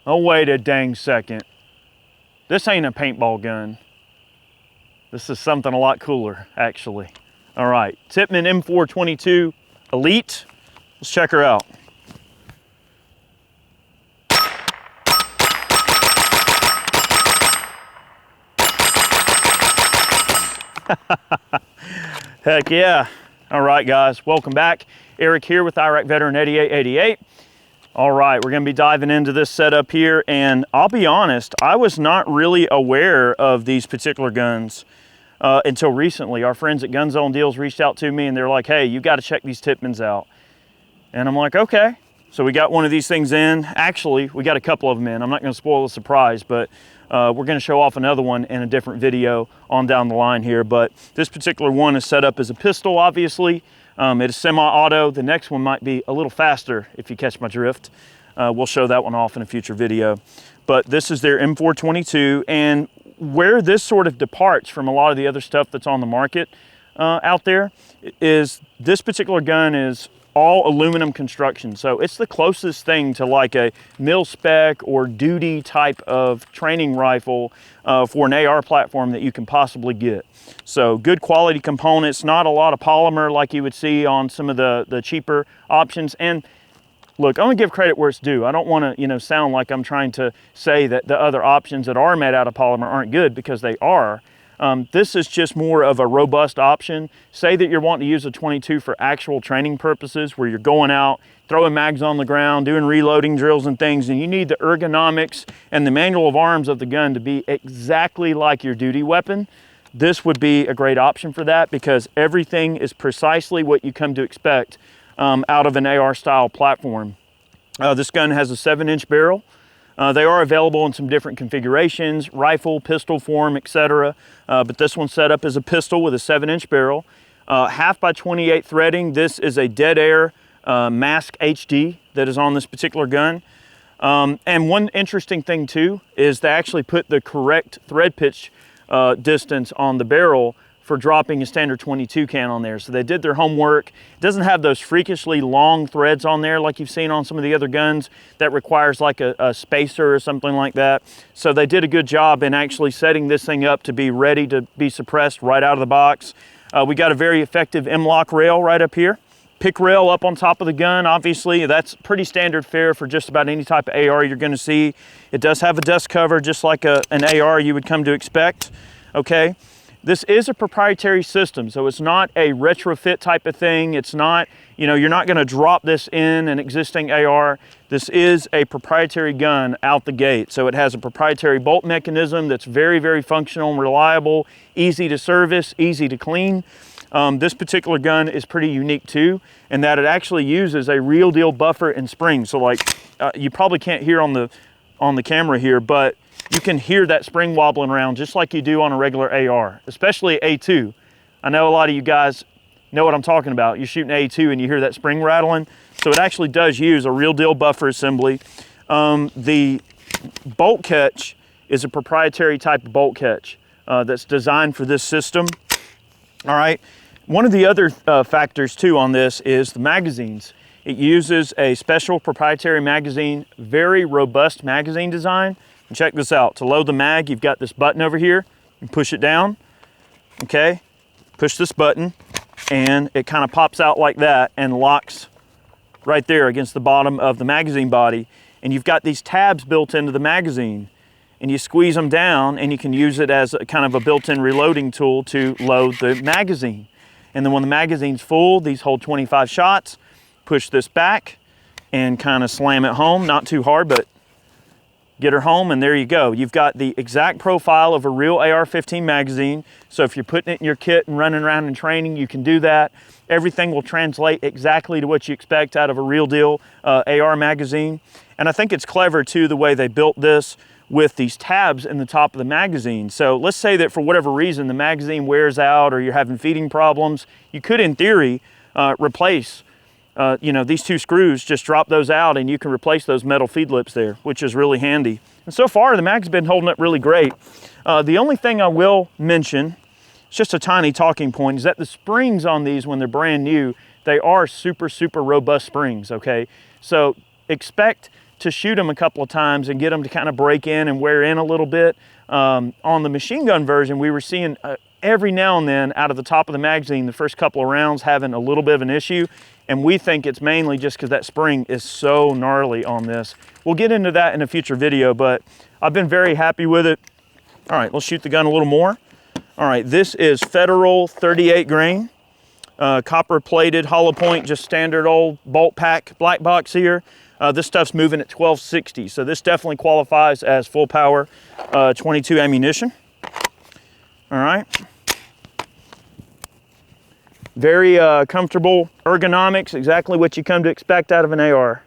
Oh, wait a dang second. This ain't a paintball gun. This is something a lot cooler, actually. All right, Tippmann M4-22 Elite. Let's check her out. Heck yeah. All right, guys, welcome back. Eric here with Iraq Veteran 8888. All right, we're gonna be diving into this setup here, and I'll be honest, I was not really aware of these particular guns until recently. Our friends at Gun Zone Deals reached out to me and they're like, hey, you gotta check these Tippmanns out. And I'm like, okay. So we got one of these things in. Actually, we got a couple of them in. I'm not gonna spoil the surprise, but we're gonna show off another one in a different video on down the line here. But this particular one is set up as a pistol, obviously. It is semi-auto. The next one might be a little faster, if you catch my drift. We'll show that one off in a future video. But this is their M4-22, and where this sort of departs from a lot of the other stuff that's on the market out there is this particular gun is all aluminum construction. So it's the closest thing to like a mil-spec or duty type of training rifle for an AR platform that you can possibly get. So good quality components, not a lot of polymer like you would see on some of the cheaper options. And look, I'm gonna give credit where it's due. I don't wanna, sound like I'm trying to say that the other options that are made out of polymer aren't good, because they are. This is just more of a robust option. Say that you're wanting to use a 22 for actual training purposes, where you're going out, throwing mags on the ground, doing reloading drills and things, and you need the ergonomics and the manual of arms of the gun to be exactly like your duty weapon. This would be a great option for that, because everything is precisely what you come to expect out of an AR style platform. This gun has a 7-inch barrel. They are available in some different configurations, rifle, pistol form, etc. But this one's set up as a pistol with a 7-inch barrel. 1/2x28 threading. This is a dead air mask HD that is on this particular gun. And one interesting thing too is they actually put the correct thread pitch distance on the barrel for dropping a standard 22 can on there. So they did their homework. It doesn't have those freakishly long threads on there like you've seen on some of the other guns that requires like a spacer or something like that. So they did a good job in actually setting this thing up to be ready to be suppressed right out of the box. We got a very effective M-lock rail right up here. Pick rail up on top of the gun, obviously. That's pretty standard fare for just about any type of AR you're gonna see. It does have a dust cover just like an AR you would come to expect, okay? This is a proprietary system, so it's not a retrofit type of thing. It's not, you're not gonna drop this in an existing AR. This is a proprietary gun out the gate. So it has a proprietary bolt mechanism that's very, very functional and reliable, easy to service, easy to clean. This particular gun is pretty unique too, in that it actually uses a real deal buffer and spring. So like, you probably can't hear on the camera here, but you can hear that spring wobbling around just like you do on a regular AR, especially A2. I know a lot of you guys know what I'm talking about. You're shooting A2 and you hear that spring rattling. So it actually does use a real deal buffer assembly. The bolt catch is a proprietary type of bolt catch that's designed for this system. All right. One of the other factors too on this is the magazines. It uses a special proprietary magazine, very robust magazine design. And check this out. To load the mag, you've got this button over here. You push it down, okay? Push this button, and it kind of pops out like that and locks right there against the bottom of the magazine body. And you've got these tabs built into the magazine, and you squeeze them down, and you can use it as a kind of a built-in reloading tool to load the magazine. And then when the magazine's full, these hold 25 shots. Push this back and kind of slam it home. Not too hard, but get her home, and there you go. You've got the exact profile of a real AR-15 magazine. So if you're putting it in your kit and running around and training, you can do that. Everything will translate exactly to what you expect out of a real deal AR magazine. And I think it's clever too, the way they built this with these tabs in the top of the magazine. So let's say that for whatever reason, the magazine wears out or you're having feeding problems, you could in theory replace these two screws, just drop those out and you can replace those metal feed lips there, which is really handy. And so far the mag's been holding up really great. The only thing I will mention, it's just a tiny talking point, is that the springs on these when they're brand new, they are super, super robust springs, okay? So expect to shoot them a couple of times and get them to kind of break in and wear in a little bit. On the machine gun version, we were seeing every now and then out of the top of the magazine, the first couple of rounds having a little bit of an issue. And we think it's mainly just because that spring is so gnarly on this. We'll get into that in a future video, but I've been very happy with it. All right, let's shoot the gun a little more. All right, this is Federal 38 grain, copper plated, hollow point, just standard old bolt pack black box here. This stuff's moving at 1260, so this definitely qualifies as full power 22 ammunition. All right. Very comfortable ergonomics, exactly what you come to expect out of an AR.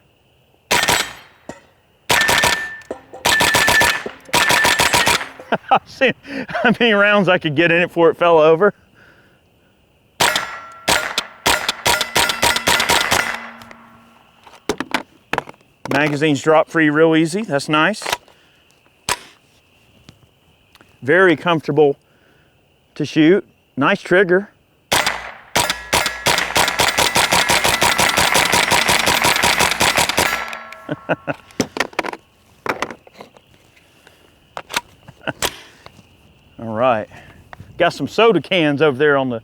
See how many rounds I could get in it before it fell over. Magazine's drop free real easy, that's nice. Very comfortable to shoot, nice trigger. All right, got some soda cans over there on the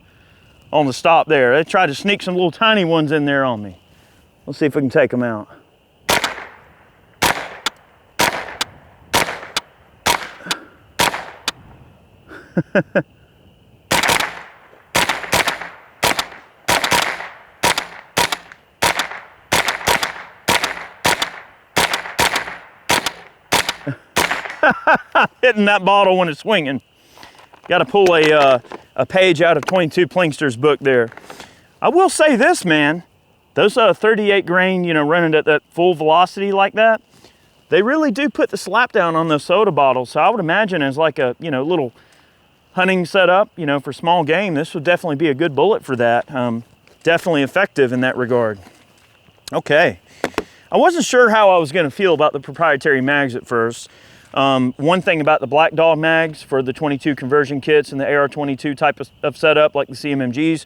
stop there. They tried to sneak some little tiny ones in there on me. Let's see if we can take them out. Hitting that bottle when it's swinging. Got to pull a page out of 22 Plinkster's book there. I will say this, man. Those 38 grain, you know, running at that full velocity like that, they really do put the slap down on those soda bottles. So I would imagine as like a, you know, little hunting setup, you know, for small game, this would definitely be a good bullet for that. Definitely effective in that regard. Okay. I wasn't sure how I was going to feel about the proprietary mags at first. One thing about the Black Dog mags for the 22 conversion kits and the AR-22 type of setup like the CMMGs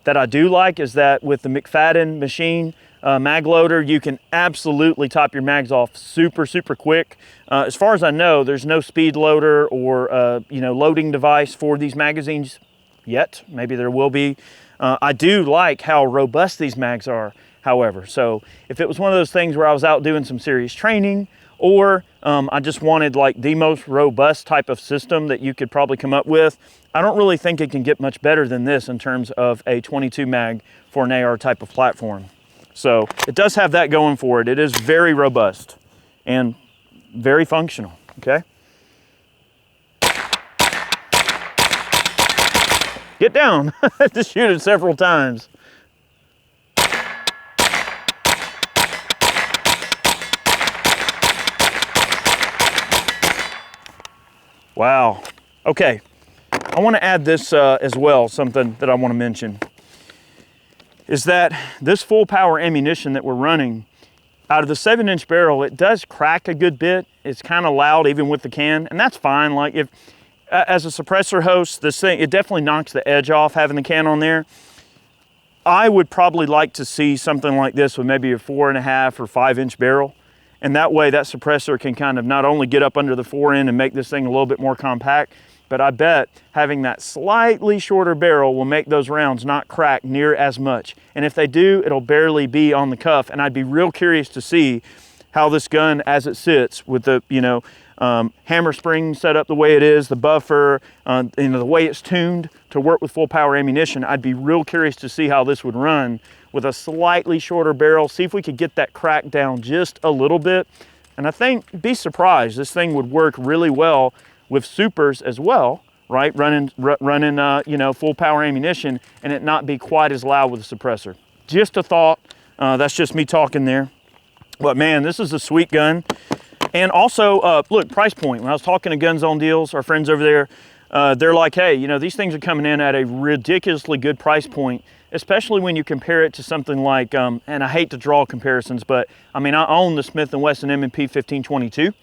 that I do like is that with the McFadden machine mag loader, you can absolutely top your mags off super quick. As far as I know, there's no speed loader or you know, loading device for these magazines yet. Maybe there will be. I do like how robust these mags are, however. So if it was one of those things where I was out doing some serious training, or I just wanted like the most robust type of system that you could probably come up with, I don't really think it can get much better than this in terms of a 22 mag for an AR type of platform. So it does have that going for it. It is very robust and very functional, okay? Get down, to shoot it several times. Wow, okay. I want to add this as well, something that I want to mention, is that this full power ammunition that we're running, out of the 7-inch barrel, it does crack a good bit. It's kind of loud even with the can, and that's fine. Like if, as a suppressor host, this thing, it definitely knocks the edge off having the can on there. I would probably like to see something like this with maybe a 4.5 or 5-inch barrel. And that way that suppressor can kind of not only get up under the fore end and make this thing a little bit more compact, but I bet having that slightly shorter barrel will make those rounds not crack near as much. And if they do, it'll barely be on the cuff. And I'd be real curious to see how this gun as it sits with the, you know, hammer spring set up the way it is, the buffer, you know, the way it's tuned to work with full power ammunition. I'd be real curious to see how this would run with a slightly shorter barrel, see if we could get that crack down just a little bit. And I think, be surprised, this thing would work really well with supers as well, right? Running you know, full power ammunition and it not be quite as loud with the suppressor. Just a thought, that's just me talking there. But man, this is a sweet gun. And also, look, price point. When I was talking to Guns on Deals, our friends over there, they're like, hey, you know, these things are coming in at a ridiculously good price point, especially when you compare it to something like, and I hate to draw comparisons, but I mean, I own the Smith & Wesson M&P 15-22,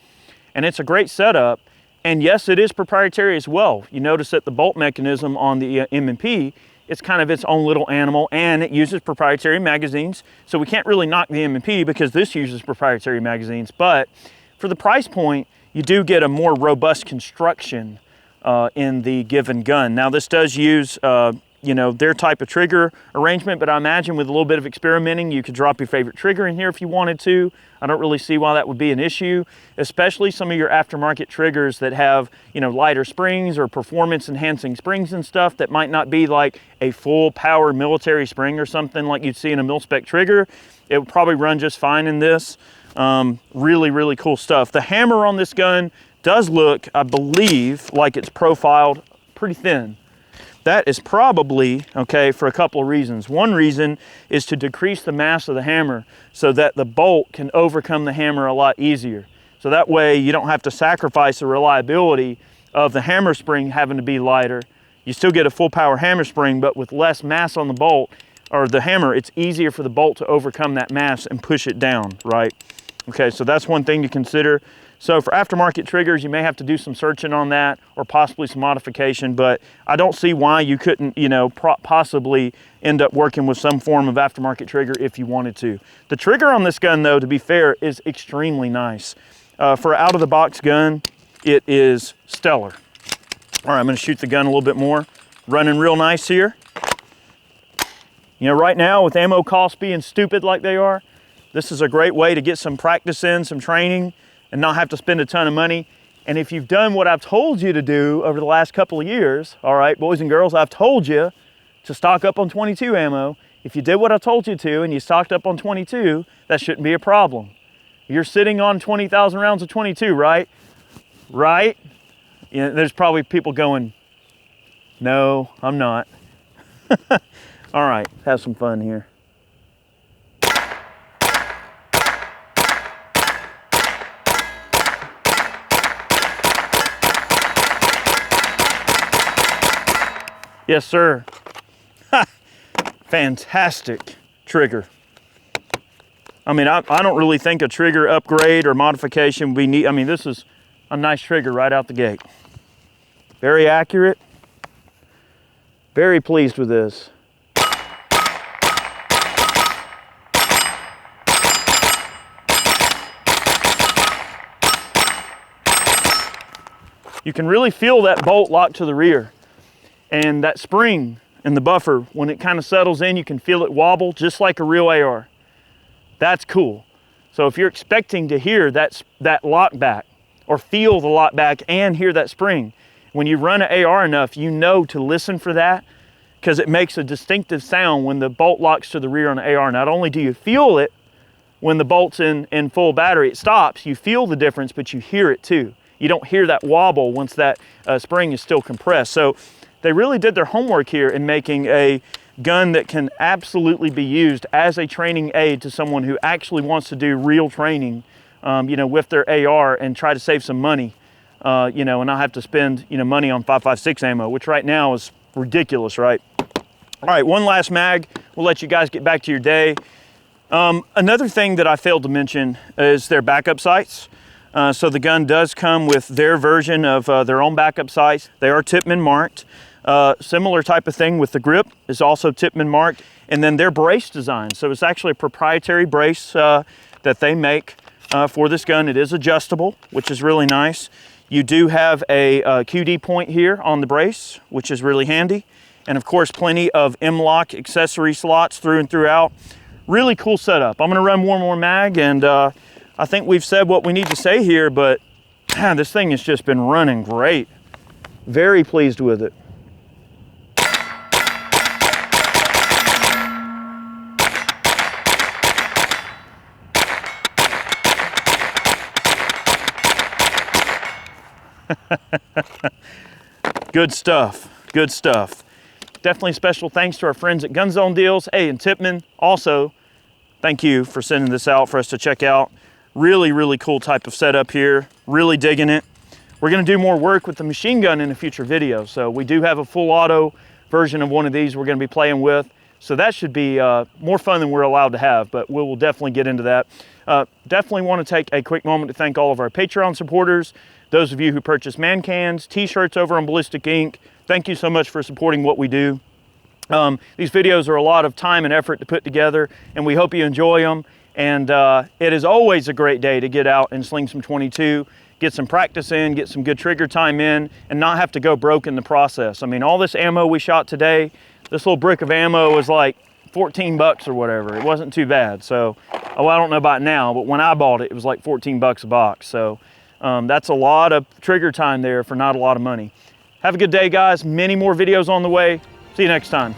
and it's a great setup. And yes, it is proprietary as well. You notice that the bolt mechanism on the M&P it's kind of its own little animal, and it uses proprietary magazines. So we can't really knock the M&P because this uses proprietary magazines, but for the price point, you do get a more robust construction in the given gun. Now this does use you know, their type of trigger arrangement, but I imagine with a little bit of experimenting, you could drop your favorite trigger in here if you wanted to. I don't really see why that would be an issue, especially some of your aftermarket triggers that have, you know, lighter springs or performance enhancing springs and stuff that might not be like a full power military spring or something like you'd see in a mil-spec trigger. It would probably run just fine in this. Really, really cool stuff. The hammer on this gun does look, I believe, like it's profiled pretty thin. That is probably, okay, for a couple of reasons. One reason is to decrease the mass of the hammer so that the bolt can overcome the hammer a lot easier. So that way you don't have to sacrifice the reliability of the hammer spring having to be lighter. You still get a full power hammer spring, but with less mass on the bolt or the hammer, it's easier for the bolt to overcome that mass and push it down, right? Okay, so that's one thing to consider. So for aftermarket triggers, you may have to do some searching on that or possibly some modification, but I don't see why you couldn't, you know, possibly end up working with some form of aftermarket trigger if you wanted to. The trigger on this gun, though, to be fair, is extremely nice. For an out-of-the-box gun, it is stellar. All right, I'm gonna shoot the gun a little bit more. Running real nice here. You know, right now with ammo costs being stupid like they are, this is a great way to get some practice in, some training, and not have to spend a ton of money. And if you've done what I've told you to do over the last couple of years, all right, boys and girls, I've told you to stock up on 22 ammo. If you did what I told you to and you stocked up on 22, that shouldn't be a problem. You're sitting on 20,000 rounds of 22, right? Right? You know, there's probably people going, no, I'm not. All right, have some fun here. Yes, sir. Fantastic trigger. I mean, I don't really think a trigger upgrade or modification would be neat. I mean, this is a nice trigger right out the gate. Very accurate. Very pleased with this. You can really feel that bolt lock to the rear. And that spring in the buffer, when it kind of settles in, you can feel it wobble just like a real AR. That's cool. So if you're expecting to hear that lock back or feel the lock back and hear that spring, when you run an AR enough, you know to listen for that because it makes a distinctive sound when the bolt locks to the rear on an AR. Not only do you feel it when the bolt's in full battery, it stops, you feel the difference, but you hear it too. You don't hear that wobble once that spring is still compressed. So they really did their homework here in making a gun that can absolutely be used as a training aid to someone who actually wants to do real training, you know, with their AR and try to save some money, you know, and not have to spend, you know, money on 5.56 ammo, which right now is ridiculous, right? All right, one last mag. We'll let you guys get back to your day. Another thing that I failed to mention is their backup sights. So the gun does come with their version of their own backup sights. They are Tippmann marked. Similar type of thing with the grip is also Tippmann marked. And then their brace design. So it's actually a proprietary brace that they make for this gun. It is adjustable, which is really nice. You do have a QD point here on the brace, which is really handy. And of course, plenty of M-LOK accessory slots through and throughout. Really cool setup. I'm gonna run one more mag, and I think we've said what we need to say here, but man, this thing has just been running great. Very pleased with it. Good stuff, good stuff. Definitely special thanks to our friends at Gun Zone Deals. Hey, and Tippmann, also, thank you for sending this out for us to check out. Really, really cool type of setup here. Really digging it. We're gonna do more work with the machine gun in a future video. So we do have a full auto version of one of these we're gonna be playing with. So that should be more fun than we're allowed to have, but we will definitely get into that. Definitely wanna take a quick moment to thank all of our Patreon supporters. Those of you who purchase man cans, t-shirts over on Ballistic Ink, thank you so much for supporting what we do. These videos are a lot of time and effort to put together, and we hope you enjoy them. And it is always a great day to get out and sling some 22, get some practice in, get some good trigger time in, and not have to go broke in the process. I mean, all this ammo we shot today, this little brick of ammo was like 14 bucks or whatever. It wasn't too bad. So, oh, I don't know about now, but when I bought it, it was like 14 bucks a box. So that's a lot of trigger time there for not a lot of money. Have a good day, guys. Many more videos on the way. See you next time.